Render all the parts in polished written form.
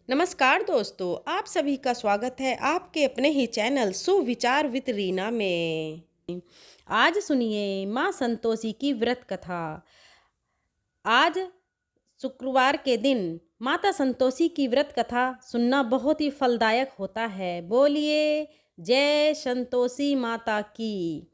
नमस्कार दोस्तों, आप सभी का स्वागत है आपके अपने ही चैनल सुविचार विद रीना में। आज सुनिए माँ संतोषी की व्रत कथा। आज शुक्रवार के दिन माता संतोषी की व्रत कथा सुनना बहुत ही फलदायक होता है। बोलिए जय संतोषी माता की।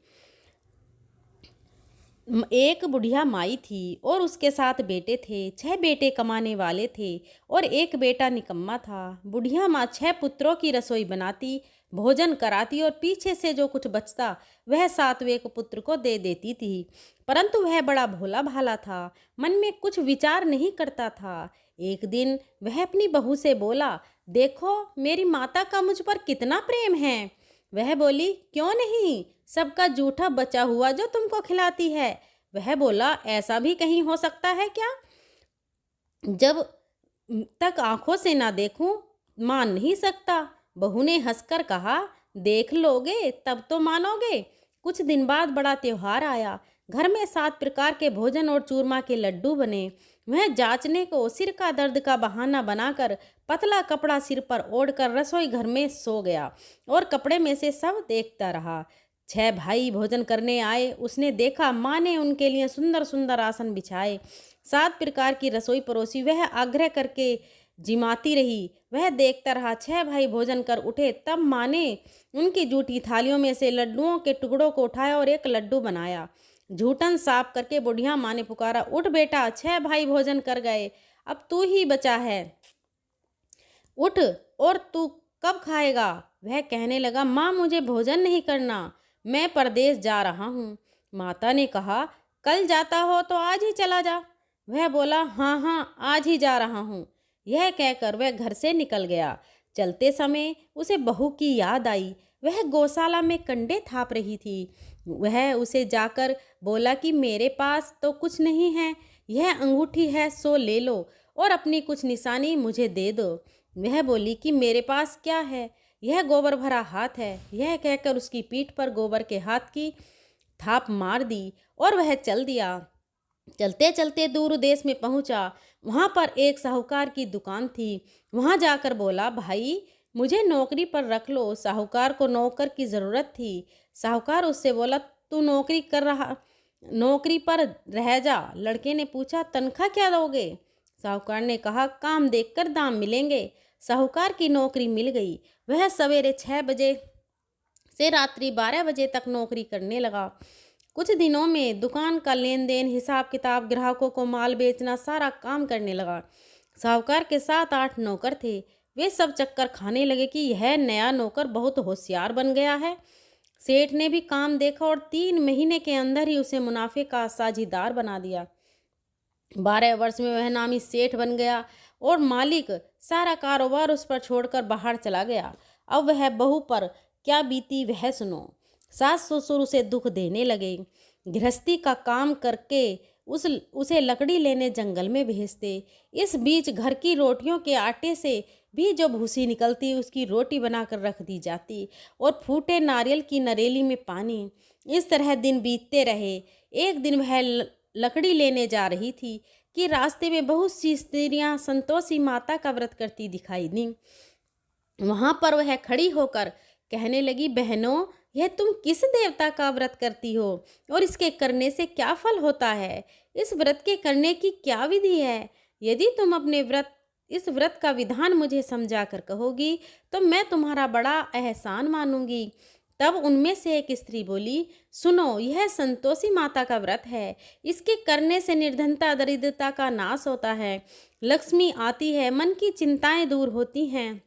एक बुढ़िया माई थी और उसके 7 बेटे थे। 6 बेटे कमाने वाले थे और एक बेटा निकम्मा था। बुढ़िया माँ 6 पुत्रों की रसोई बनाती, भोजन कराती और पीछे से जो कुछ बचता वह 7वें को पुत्र को दे देती थी। परंतु वह बड़ा भोला भाला था, मन में कुछ विचार नहीं करता था। एक दिन वह अपनी बहू से बोला, देखो मेरी माता का मुझ पर कितना प्रेम है। वह बोली, क्यों नहीं, सबका जूठा बचा हुआ जो तुमको खिलाती है। वह बोला, ऐसा भी कहीं हो सकता है क्या? जब तक आंखों से ना देखूं मान नहीं सकता। बहू ने हंसकर कहा, देख लोगे तब तो मानोगे। कुछ दिन बाद बड़ा त्योहार आया। घर में 7 प्रकार के भोजन और चूरमा के लड्डू बने। वह जांचने को सिर का दर्द का बहाना बनाकर पतला कपड़ा सिर पर ओढ़कर रसोई घर में सो गया और कपड़े में से सब देखता रहा। 6 भाई भोजन करने आए। उसने देखा माँ ने उनके लिए सुंदर सुंदर आसन बिछाए, 7 प्रकार की रसोई परोसी। वह आग्रह करके जिमाती रही। वह देखता रहा। 6 भाई भोजन कर उठे, तब माँ ने उनकी जूठी थालियों में से लड्डुओं के टुकड़ों को उठाया और एक लड्डू बनाया। झूठन साफ करके बुढ़िया माँ ने पुकारा, उठ बेटा, 6 भाई भोजन कर गए, अब तू ही बचा है, उठ, और तू कब खाएगा? वह कहने लगा, माँ मुझे भोजन नहीं करना, मैं परदेश जा रहा हूँ। माता ने कहा, कल जाता हो तो आज ही चला जा। वह बोला, हाँ हाँ आज ही जा रहा हूँ। यह कहकर वह घर से निकल गया। चलते समय उसे बहू की याद आई। वह गौशाला में कंडे थाप रही थी। वह उसे जाकर बोला कि मेरे पास तो कुछ नहीं है, यह अंगूठी है, सो ले लो और अपनी कुछ निशानी मुझे दे दो। वह बोली कि मेरे पास क्या है, यह गोबर भरा हाथ है। यह कहकर उसकी पीठ पर गोबर के हाथ की थाप मार दी और वह चल दिया। चलते चलते दूर देश में पहुंचा। वहां पर एक साहूकार की दुकान थी। वहां जाकर बोला, भाई मुझे नौकरी पर रख लो। साहूकार को नौकर की ज़रूरत थी। साहूकार उससे बोला, तू नौकरी पर रह जा। लड़के ने पूछा, तनख्वाह क्या दोगे? साहूकार ने कहा, काम देखकर दाम मिलेंगे। साहूकार की नौकरी मिल गई। वह सवेरे 6 बजे से रात्रि 12 बजे तक नौकरी करने लगा। कुछ दिनों में दुकान का लेन देन, हिसाब किताब, ग्राहकों को माल बेचना, सारा काम करने लगा। साहूकार के 7-8 नौकर थे। वे सब चक्कर खाने लगे कि यह नया नौकर बहुत होशियार बन गया है। सेठ ने भी काम देखा और 3 महीने के अंदर ही उसे मुनाफे का साझीदार बना दिया। 12 वर्ष में वह नामी सेठ बन गया और मालिक सारा कारोबार उस पर छोड़कर बाहर चला गया। अब वह बहू पर क्या बीती वह सुनो। सास ससुर उसे दुख देने लगे। गृहस्थी का काम करके उसे लकड़ी लेने जंगल में भेजते। इस बीच घर की रोटियों के आटे से भी जो भूसी निकलती उसकी रोटी बनाकर रख दी जाती और फूटे नारियल की नरेली में पानी। इस तरह दिन बीतते रहे। एक दिन वह लकड़ी लेने जा रही थी कि रास्ते में बहुत सी स्त्रियां संतोषी माता का व्रत करती दिखाई दी। वहां पर वह खड़ी होकर कहने लगी, बहनों यह तुम किस देवता का व्रत करती हो और इसके करने से क्या फल होता है? इस व्रत के करने की क्या विधि है? यदि तुम इस व्रत का विधान मुझे समझा कर कहोगी तो मैं तुम्हारा बड़ा एहसान मानूंगी। तब उनमें से एक स्त्री बोली, सुनो, यह संतोषी माता का व्रत है। इसके करने से निर्धनता दरिद्रता का नाश होता है, लक्ष्मी आती है, मन की चिंताएं दूर होती हैं,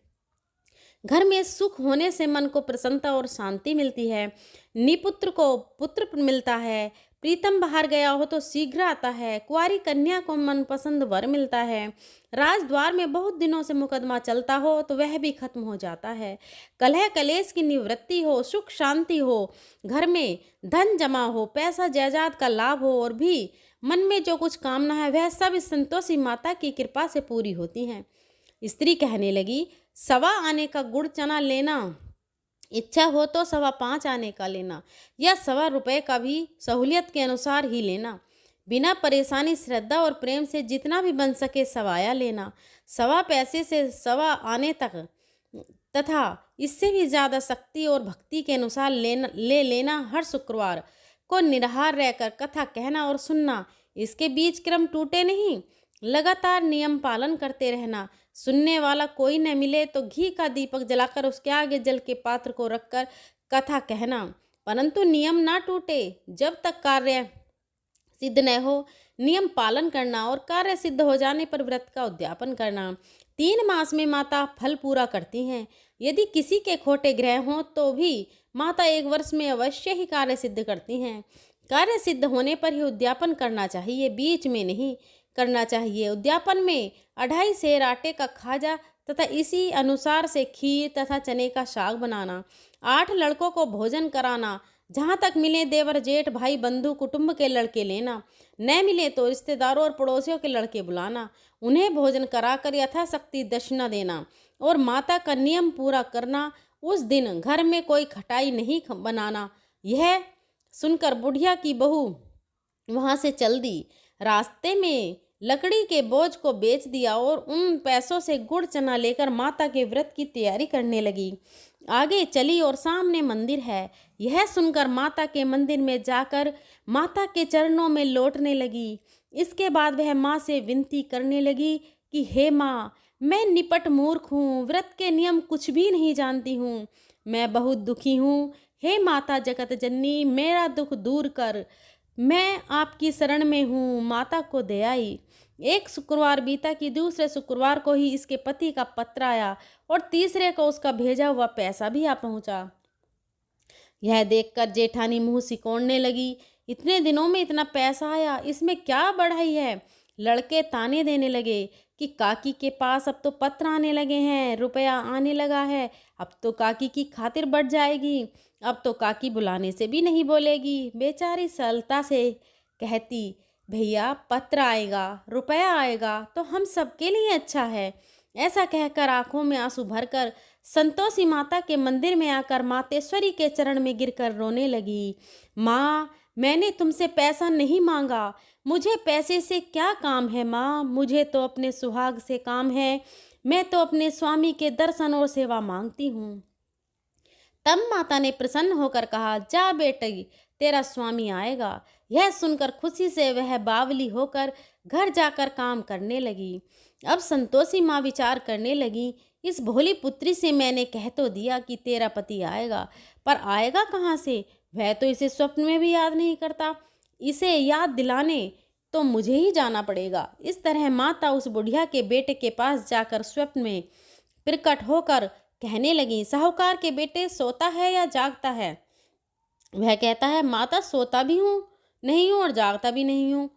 घर में सुख होने से मन को प्रसन्नता और शांति मिलती है, निपुत्र को पुत्र मिलता है, प्रीतम बाहर गया हो तो शीघ्र आता है, कुंवारी कन्या को मनपसंद वर मिलता है, राजद्वार में बहुत दिनों से मुकदमा चलता हो तो वह भी खत्म हो जाता है, कलह कलेश की निवृत्ति हो, सुख शांति हो, घर में धन जमा हो, पैसा जायदाद का लाभ हो और भी मन में जो कुछ कामना है वह सब इस संतोषी माता की कृपा से पूरी होती हैं। स्त्री कहने लगी, 1.25 आने का गुड़ चना लेना, इच्छा हो तो 5.25 आने का लेना, या 1.25 रुपये का भी सहूलियत के अनुसार ही लेना। बिना परेशानी श्रद्धा और प्रेम से जितना भी बन सके सवाया लेना। सवा पैसे से सवा आने तक तथा इससे भी ज़्यादा शक्ति और भक्ति के अनुसार ले लेना। हर शुक्रवार को निराहार रहकर कथा कहना और सुनना। इसके बीच क्रम टूटे नहीं, लगातार नियम पालन करते रहना। सुनने वाला कोई न मिले तो घी का दीपक जलाकर उसके आगे जल के पात्र को रखकर कथा कहना, परंतु नियम ना टूटे। जब तक कार्य सिद्ध न हो नियम पालन करना और कार्य सिद्ध हो जाने पर व्रत का उद्यापन करना। 3 मास में माता फल पूरा करती हैं। यदि किसी के खोटे ग्रह हों तो भी माता 1 वर्ष में अवश्य ही कार्य सिद्ध करती हैं। कार्य सिद्ध होने पर ही उद्यापन करना चाहिए, बीच में नहीं करना चाहिए। उद्यापन में 2.5 सेर आटे का खाजा तथा इसी अनुसार से खीर तथा चने का साग बनाना। 8 लड़कों को भोजन कराना। जहाँ तक मिले देवर जेठ भाई बंधु कुटुंब के लड़के लेना, न मिले तो रिश्तेदारों और पड़ोसियों के लड़के बुलाना। उन्हें भोजन कराकर यथाशक्ति दक्षिणा देना और माता का नियम पूरा करना। उस दिन घर में कोई खटाई नहीं बनाना। यह सुनकर बुढ़िया की बहू वहाँ से चल दी। रास्ते में लकड़ी के बोझ को बेच दिया और उन पैसों से गुड़ चना लेकर माता के व्रत की तैयारी करने लगी। आगे चली और सामने मंदिर है। यह सुनकर माता के मंदिर में जाकर माता के चरणों में लौटने लगी। इसके बाद वह माँ से विनती करने लगी कि हे माँ, मैं निपट मूर्ख हूँ, व्रत के नियम कुछ भी नहीं जानती हूँ, मैं बहुत दुखी हूँ। हे माता जगत जननी, मेरा दुख दूर कर, मैं आपकी शरण में हूँ। माता को दे आई। एक शुक्रवार बीता कि दूसरे शुक्रवार को ही इसके पति का पत्र आया और तीसरे को उसका भेजा हुआ पैसा भी आ पहुंचा। यह देखकर जेठानी मुंह सिकोड़ने लगी। इतने दिनों में इतना पैसा आया, इसमें क्या बढ़ाई है। लड़के ताने देने लगे कि काकी के पास अब तो पत्र आने लगे हैं, रुपया आने लगा है, अब तो काकी की खातिर बढ़ जाएगी, अब तो काकी बुलाने से भी नहीं बोलेगी। बेचारी सरलता से कहती, भैया पत्र आएगा, रुपया आएगा तो हम सबके लिए अच्छा है। ऐसा कहकर आंखों में आंसू भरकर संतोषी माता के मंदिर में आकर मातेश्वरी के चरण में गिरकर रोने लगी। माँ, मैंने तुमसे पैसा नहीं मांगा, मुझे पैसे से क्या काम है माँ, मुझे तो अपने सुहाग से काम है, मैं तो अपने स्वामी के दर्शन और सेवा मांगती हूँ। तब माता ने प्रसन्न होकर कहा, जा बेटी, तेरा स्वामी आएगा। यह सुनकर खुशी से वह बावली होकर घर जाकर काम करने लगी। अब संतोषी माँ विचार करने लगी, इस भोली पुत्री से मैंने कह तो दिया कि तेरा पति आएगा, पर आएगा कहाँ से, वह तो इसे स्वप्न में भी याद नहीं करता। इसे याद दिलाने तो मुझे ही जाना पड़ेगा। इस तरह माता उस बुढ़िया के बेटे के पास जाकर स्वप्न में प्रकट होकर कहने लगी, साहूकार के बेटे सोता है या जागता है। वह कहता है, माता सोता भी हूँ नहीं हूँ और जागता भी नहीं हूँ,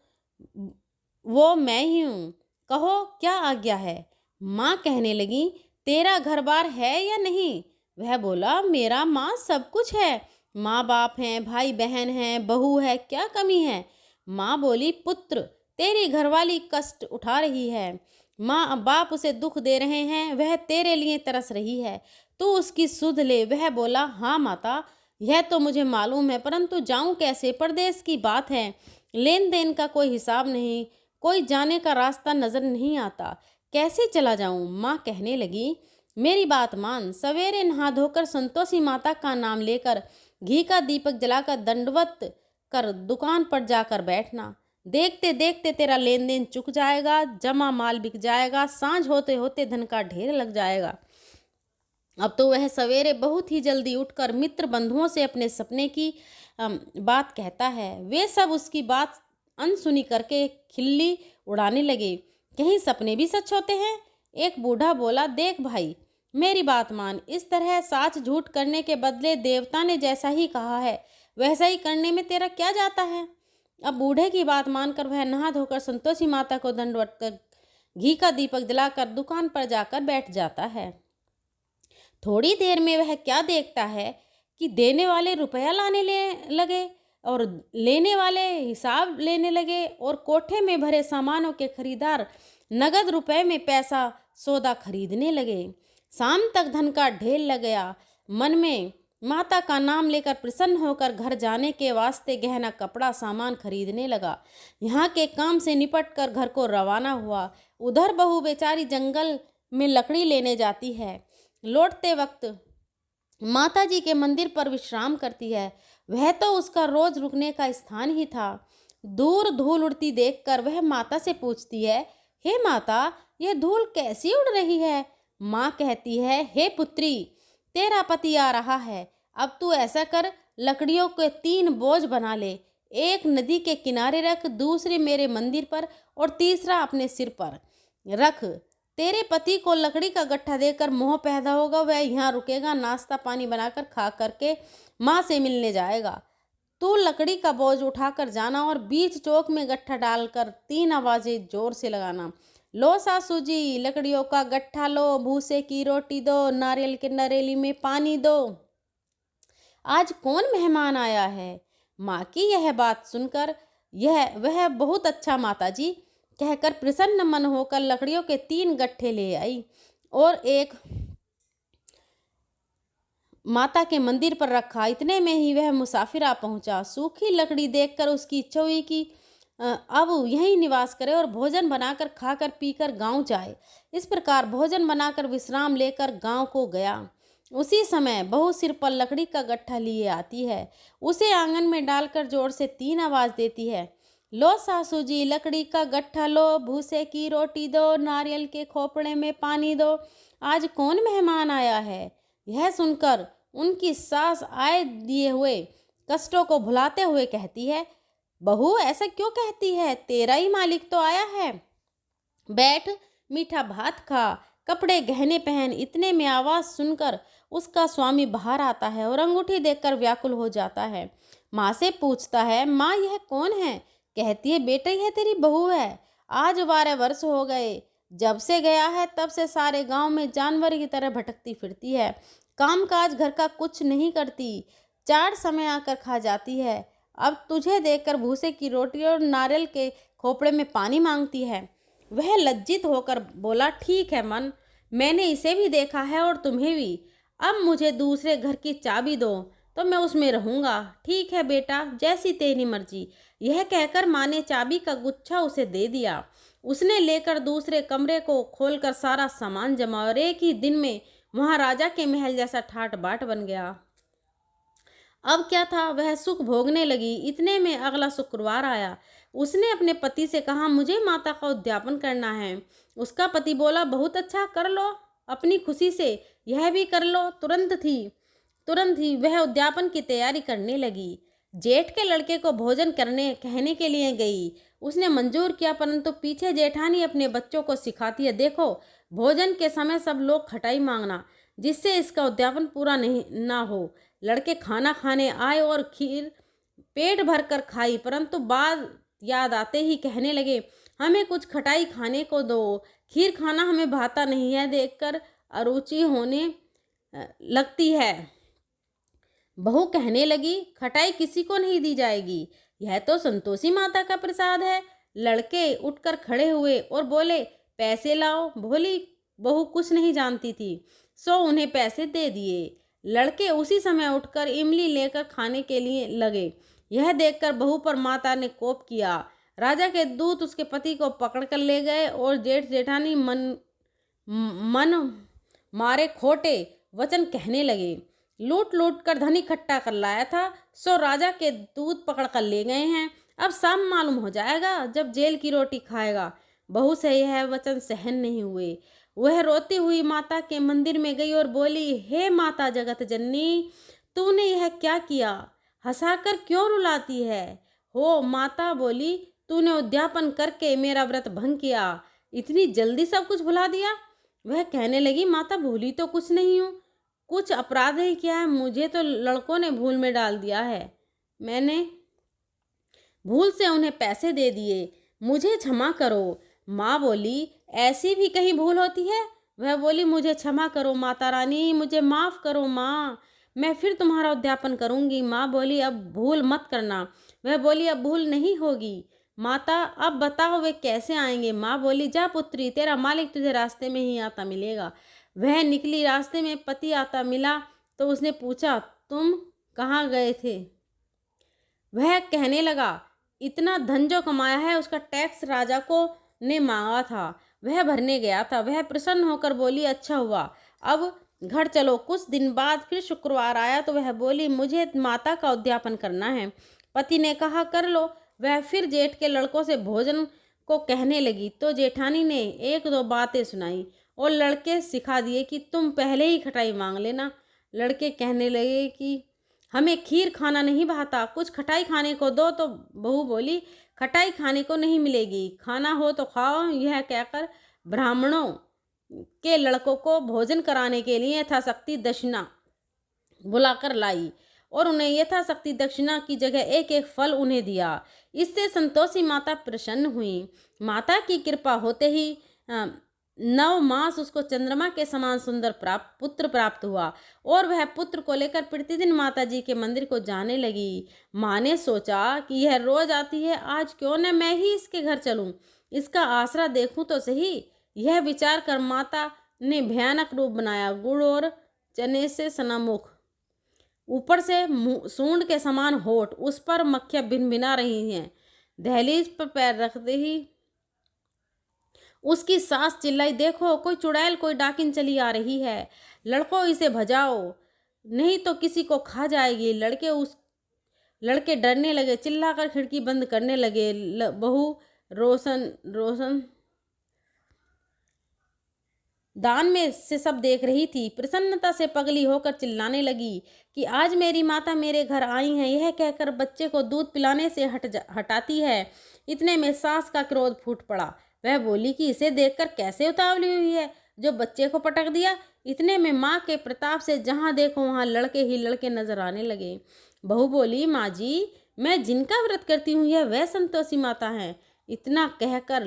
वो मैं ही हूँ, कहो क्या आज्ञा है। माँ कहने लगी, तेरा घर बार है या नहीं। वह बोला, मेरा माँ सब कुछ है, माँ बाप हैं, भाई बहन हैं, बहू है, क्या कमी है। माँ बोली, पुत्र, तेरी घरवाली कष्ट उठा रही है, माँ बाप उसे दुख दे रहे हैं, वह तेरे लिए तरस रही है, तू उसकी सुध ले। वह बोला, हाँ माता, यह तो मुझे मालूम है, परंतु जाऊं कैसे, परदेश की बात है, लेन देन का कोई हिसाब नहीं, कोई जाने का रास्ता नजर नहीं आता, कैसे चला जाऊं। माँ कहने लगी, मेरी बात मान, सवेरे नहा धोकर संतोषी माता का नाम लेकर घी का दीपक जलाकर दंडवत कर दुकान पर जाकर बैठना। देखते देखते तेरा लेन देन चुक जाएगा, जमा माल बिक जाएगा, सांझ होते होते धन का ढेर लग जाएगा। अब तो वह सवेरे बहुत ही जल्दी उठकर मित्र बंधुओं से अपने सपने की बात कहता है। वे सब उसकी बात अनसुनी करके खिल्ली उड़ाने लगे। कहीं सपने भी सच होते हैं। एक बूढ़ा बोला, देख भाई, मेरी बात मान, इस तरह साच झूठ करने के बदले देवता ने जैसा ही कहा है वैसा ही करने में तेरा क्या जाता है। अब बूढ़े की बात मानकर वह नहा धोकर संतोषी माता को दंडवत कर घी का दीपक जलाकर दुकान पर जाकर बैठ जाता है। थोड़ी देर में वह क्या देखता है कि देने वाले रुपया लाने लगे और लेने वाले हिसाब लेने लगे और कोठे में भरे सामानों के खरीदार नगद रुपए में पैसा सौदा खरीदने लगे। शाम तक धन का ढेर लग गया। मन में माता का नाम लेकर प्रसन्न होकर घर जाने के वास्ते गहना कपड़ा सामान खरीदने लगा। यहाँ के काम से निपट कर घर को रवाना हुआ। उधर बहू बेचारी जंगल में लकड़ी लेने जाती है। लौटते वक्त माता जी के मंदिर पर विश्राम करती है। वह तो उसका रोज रुकने का स्थान ही था। दूर धूल उड़ती देखकर वह माता से पूछती है, हे माता, यह धूल कैसी उड़ रही है? माँ कहती है, हे पुत्री, तेरा पति आ रहा है। अब तू ऐसा कर, लकड़ियों के 3 बोझ बना ले। एक नदी के किनारे रख, दूसरे मेरे मंदिर पर और तीसरा अपने सिर पर रख। तेरे पति को लकड़ी का गट्ठा देकर मोह पैदा होगा। वह यहाँ रुकेगा, नाश्ता पानी बनाकर खा करके माँ से मिलने जाएगा। तू लकड़ी का बोझ उठाकर जाना और बीच चौक में गट्ठा डालकर 3 आवाजें जोर से लगाना, लो सासू जी, लकड़ियों का गट्ठा लो, भूसे की रोटी दो, नारियल के नरेली में पानी दो। आज कौन मेहमान आया है? माँ की यह बात सुनकर वह बहुत अच्छा माता जी कहकर प्रसन्न मन होकर लकड़ियों के 3 गट्ठे ले आई और एक माता के मंदिर पर रखा। इतने में ही वह मुसाफिर आ पहुंचा। सूखी लकड़ी देखकर उसकी इच्छा हुई कि अब यहीं निवास करे और भोजन बनाकर खाकर पीकर गांव जाए। इस प्रकार भोजन बनाकर विश्राम लेकर गांव को गया। उसी समय बहू सिर पर लकड़ी का गट्ठा लिए आती है। उसे आंगन में डालकर जोर से 3 आवाज देती है, लो सासू जी, लकड़ी का गट्ठा लो, भूसे की रोटी दो, नारियल के खोपड़े में पानी दो। आज कौन मेहमान आया है? यह सुनकर उनकी सास आए दिए हुए कष्टों को भुलाते हुए कहती है, बहू ऐसा क्यों कहती है? तेरा ही मालिक तो आया है। बैठ, मीठा भात खा, कपड़े गहने पहन। इतने में आवाज सुनकर उसका स्वामी बाहर आता है और अंगूठी देखकर व्याकुल हो जाता है। माँ से पूछता है, माँ यह कौन है? कहती है, बेटा यह तेरी बहू है। आज 12 वर्ष हो गए जब से गया है, तब से सारे गांव में जानवर की तरह भटकती फिरती है। काम काज घर का कुछ नहीं करती, 4 समय आकर खा जाती है। अब तुझे देखकर भूसे की रोटी और नारियल के खोपड़े में पानी मांगती है। वह लज्जित होकर बोला, ठीक है मन, मैंने इसे भी देखा है और तुम्हें भी। अब मुझे दूसरे घर की चाबी दो तो मैं उसमें रहूँगा। ठीक है बेटा, जैसी तेरी मर्जी। यह कहकर माँ ने चाबी का गुच्छा उसे दे दिया। उसने लेकर दूसरे कमरे को खोलकर सारा सामान जमा और एक ही दिन में वहाँ राजा के महल जैसा ठाट बाट बन गया। अब क्या था, वह सुख भोगने लगी। इतने में अगला शुक्रवार आया। उसने अपने पति से कहा, मुझे माता का उद्यापन करना है। उसका पति बोला, बहुत अच्छा, कर लो, अपनी खुशी से यह भी कर लो। तुरंत ही वह उद्यापन की तैयारी करने लगी। जेठ के लड़के को भोजन करने कहने के लिए गई। उसने मंजूर किया, परंतु पीछे जेठानी अपने बच्चों को सिखाती है, देखो भोजन के समय सब लोग खटाई मांगना, जिससे इसका उद्यापन पूरा नहीं ना हो। लड़के खाना खाने आए और खीर पेट भर कर खाई, परंतु बाद याद आते ही कहने लगे, हमें कुछ खटाई खाने को दो, खीर खाना हमें भाता नहीं है, देखकर अरुचि होने लगती है। बहू कहने लगी, खटाई किसी को नहीं दी जाएगी, यह तो संतोषी माता का प्रसाद है। लड़के उठकर खड़े हुए और बोले, पैसे लाओ। भोली बहू कुछ नहीं जानती थी, सो उन्हें पैसे दे दिए। लड़के उसी समय उठकर इमली लेकर खाने के लिए लगे। यह देखकर बहू पर माता ने कोप किया। राजा के दूत उसके पति को पकड़कर ले गए और जेठ जेठानी मन मारे खोटे वचन कहने लगे। लूट लूट कर धन इकट्ठा कर लाया था, सो राजा के दूत पकड़ कर ले गए हैं। अब शाम मालूम हो जाएगा जब जेल की रोटी खाएगा। बहू से यह वचन सहन नहीं हुए। वह रोती हुई माता के मंदिर में गई और बोली, हे माता जगत जननी, तूने यह क्या किया? हंसाकर क्यों रुलाती है? हो माता बोली, तूने उद्यापन करके मेरा व्रत भंग किया, इतनी जल्दी सब कुछ भुला दिया। वह कहने लगी, माता भूली तो कुछ नहीं हूँ, कुछ अपराध ही किया है, मुझे तो लड़कों ने भूल में डाल दिया है, मैंने भूल से उन्हें पैसे दे दिए, मुझे क्षमा करो। माँ बोली, ऐसी भी कहीं भूल होती है? वह बोली, मुझे क्षमा करो माता रानी, मुझे माफ़ करो माँ, मैं फिर तुम्हारा उद्यापन करूँगी। माँ बोली, अब भूल मत करना। वह बोली, अब भूल नहीं होगी। माता, अब बताओ वे कैसे आएंगे? माँ बोली, जा पुत्री, तेरा मालिक तुझे रास्ते में ही आता मिलेगा। वह निकली, रास्ते में पति आता मिला तो उसने पूछा, तुम कहाँ गए थे? वह कहने लगा, इतना धन जो कमाया है उसका टैक्स राजा को ने मांगा था, वह भरने गया था। वह प्रसन्न होकर बोली, अच्छा हुआ, अब घर चलो। कुछ दिन बाद फिर शुक्रवार आया तो वह बोली, मुझे माता का उद्यापन करना है। पति ने कहा, कर लो। वह फिर जेठ के लड़कों से भोजन को कहने लगी तो जेठानी ने एक दो बातें सुनाई और लड़के सिखा दिए कि तुम पहले ही खटाई मांग लेना। लड़के कहने लगे कि हमें खीर खाना नहीं भाता, कुछ खटाई खाने को दो। तो बहू बोली, खटाई खाने को नहीं मिलेगी, खाना हो तो खाओ। यह कहकर ब्राह्मणों के लड़कों को भोजन कराने के लिए यथाशक्ति दक्षिणा बुलाकर लाई और उन्हें यथाशक्ति दक्षिणा की जगह एक एक फल उन्हें दिया। इससे संतोषी माता प्रसन्न हुई। माता की कृपा होते ही 9 मास उसको चंद्रमा के समान सुंदर पुत्र प्राप्त हुआ और वह पुत्र को लेकर प्रतिदिन माता जी के मंदिर को जाने लगी। माँ ने सोचा कि यह रोज आती है, आज क्यों न मैं ही इसके घर चलूं, इसका आसरा देखूं तो सही। यह विचार कर माता ने भयानक रूप बनाया, गुड़ और चने से सना मुख, ऊपर से सूंड के समान होठ, उस पर मक्खियां भिनभिना रही हैं। दहलीज पर पैर रखते ही उसकी सास चिल्लाई, देखो कोई चुड़ैल, कोई डाकिन चली आ रही है, लड़कों इसे भजाओ नहीं तो किसी को खा जाएगी। लड़के डरने लगे, चिल्लाकर खिड़की बंद करने लगे। बहू रोशन दान में से सब देख रही थी, प्रसन्नता से पगली होकर चिल्लाने लगी कि आज मेरी माता मेरे घर आई हैं। यह कहकर बच्चे को दूध पिलाने से हटाती है। इतने में सास का क्रोध फूट पड़ा। वह बोली कि इसे देखकर कैसे उतावली हुई है जो बच्चे को पटक दिया। इतने में माँ के प्रताप से जहाँ देखो वहाँ लड़के ही लड़के नजर आने लगे। बहू बोली, माँ जी, मैं जिनका व्रत करती हूँ यह वह संतोषी माता है। इतना कहकर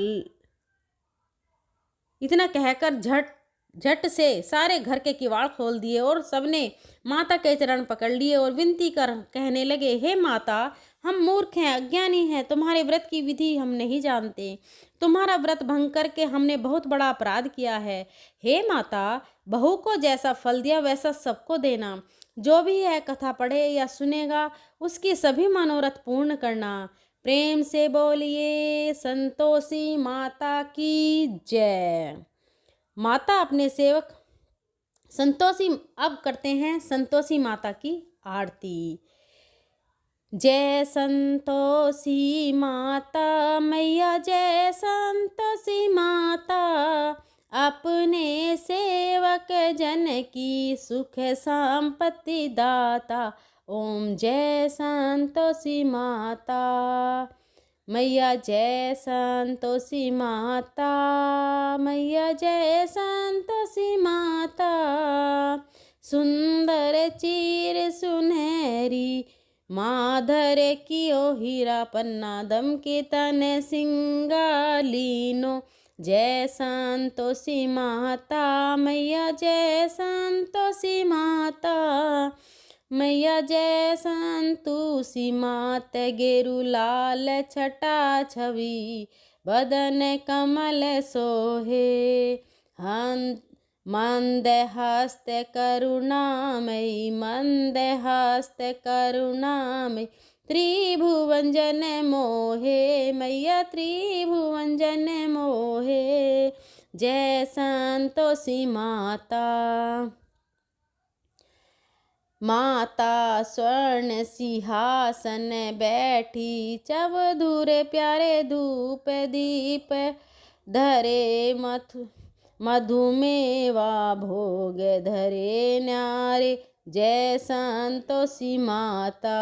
झट से सारे घर के किवाड़ खोल दिए और सबने माता के चरण पकड़ लिए और विनती कर कहने लगे, हे माता, हम मूर्ख हैं, अज्ञानी हैं, तुम्हारे व्रत की विधि हम नहीं जानते। तुम्हारा व्रत भंग करके हमने बहुत बड़ा अपराध किया है। हे माता, बहू को जैसा फल दिया वैसा सबको देना। जो भी यह कथा पढ़े या सुनेगा उसकी सभी मनोरथ पूर्ण करना। प्रेम से बोलिए संतोषी माता की जय। माता अपने सेवक संतोषी अब करते हैं संतोषी माता की आरती। जय संतोषी माता मैया, जय संतोषी माता, अपने सेवक जन की सुख संपत्ति दाता। ओम जय संतोषी माता मैया, जय संतोषी माता मैया, जय संतोषी माता। सुंदर चीर सुनहरी माधर कियो हीरा पन्ना, दम के तन सिंगालीनो। जय संतोषी माता मैया, जय संतोषी माता मैया, जय संतोषी मात। गेरु लाल छटा छवि बदन कमल सोहे, मंद हस्त करुणामयी, मंद हस्त करुणामयी। त्रिभुवन जन मोहे मैया, त्रिभुवन जन मोहे। जय संतोषी माता। माता स्वर्ण सिंहासन बैठी, चबधुर प्यारे धूप दीप धरे। मधुमेवा भोग धरे न्यारे। जय संतोषी माता।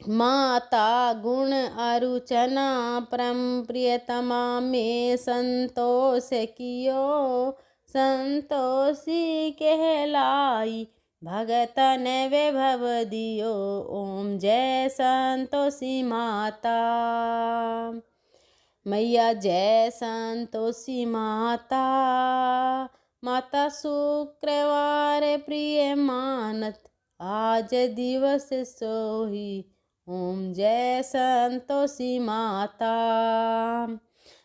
माता गुण अरुचना परम प्रियतमा में संतोष कियो, संतोषी कहलाई भगतन वैभव दियो। ओम जय संतोषी माता मैया, जय संतोषी माता। माता शुक्रवार प्रिय मानत, आज दिवस सोही। ओम जय संतोषी माता।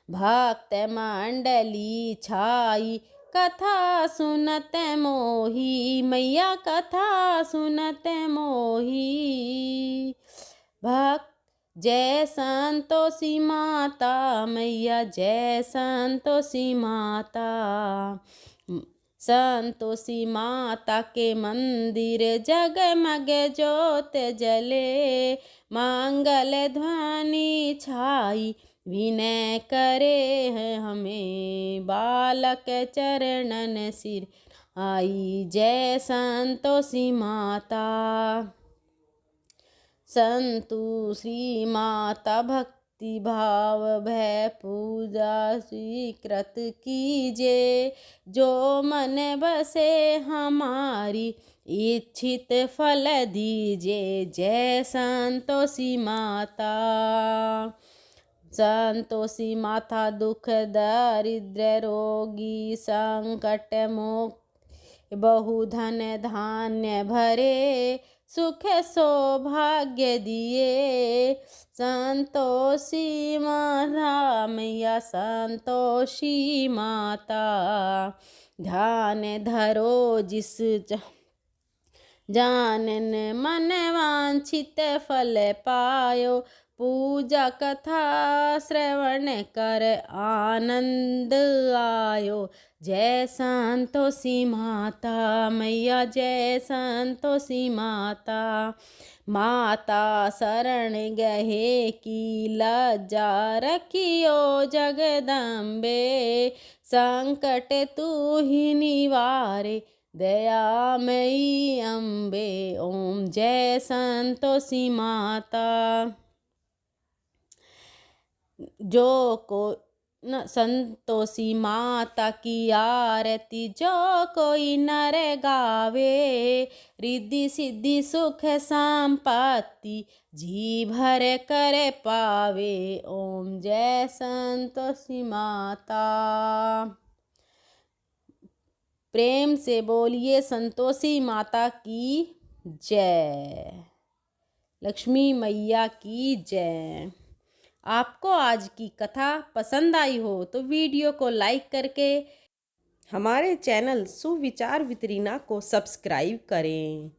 भक्त मंडली छाई कथा सुनत मोही, मैया कथा सुनत मोही। भक्त जय संतोषी माता, मैया जय संतोषी माता। संतोषी माता के मंदिर जगमग ज्योत जले, मंगल ध्वनि छाई विनय करे हैं हमें, बालक चरणन सिर आई। जय संतोषी माता। संतोषी माता भक्ति भाव भय पूजा स्वीकृत कीजे, जो मन बसे हमारी इच्छित फल दीजे। जय संतोषी माता। संतोषी माता दुख दारिद्र्य रोगी संकट मुक्त, बहुधन धान्य भरे सुख सौभाग्य दिए। संतोषी माता, मैया संतोषी माता। ध्यान धरो जिस जानन मन वांछित फल पायो, पूजा कथा श्रवण कर आनंद आयो। जय संतोषी माता, मैया जय संतोषी माता। माता शरण गहे की लज्जा रखियो जगदम्बे, संकट तू ही निवारे दयामयी अम्बे। ओम जय संतोषी माता। जो को संतोषी माता की आरती जो कोई नर गावे, रिद्धि सिद्धि सुख संपत्ति जी भर कर पावे। ओम जय संतोषी माता। प्रेम से बोलिए संतोषी माता की जय। लक्ष्मी मैया की जय। आपको आज की कथा पसंद आई हो तो वीडियो को लाइक करके हमारे चैनल सुविचार विद रीना को सब्सक्राइब करें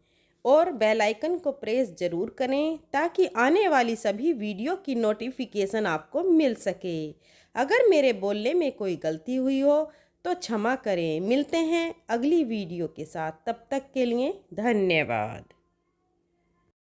और बेल आइकन को प्रेस ज़रूर करें ताकि आने वाली सभी वीडियो की नोटिफिकेशन आपको मिल सके। अगर मेरे बोलने में कोई गलती हुई हो तो क्षमा करें। मिलते हैं अगली वीडियो के साथ, तब तक के लिए धन्यवाद।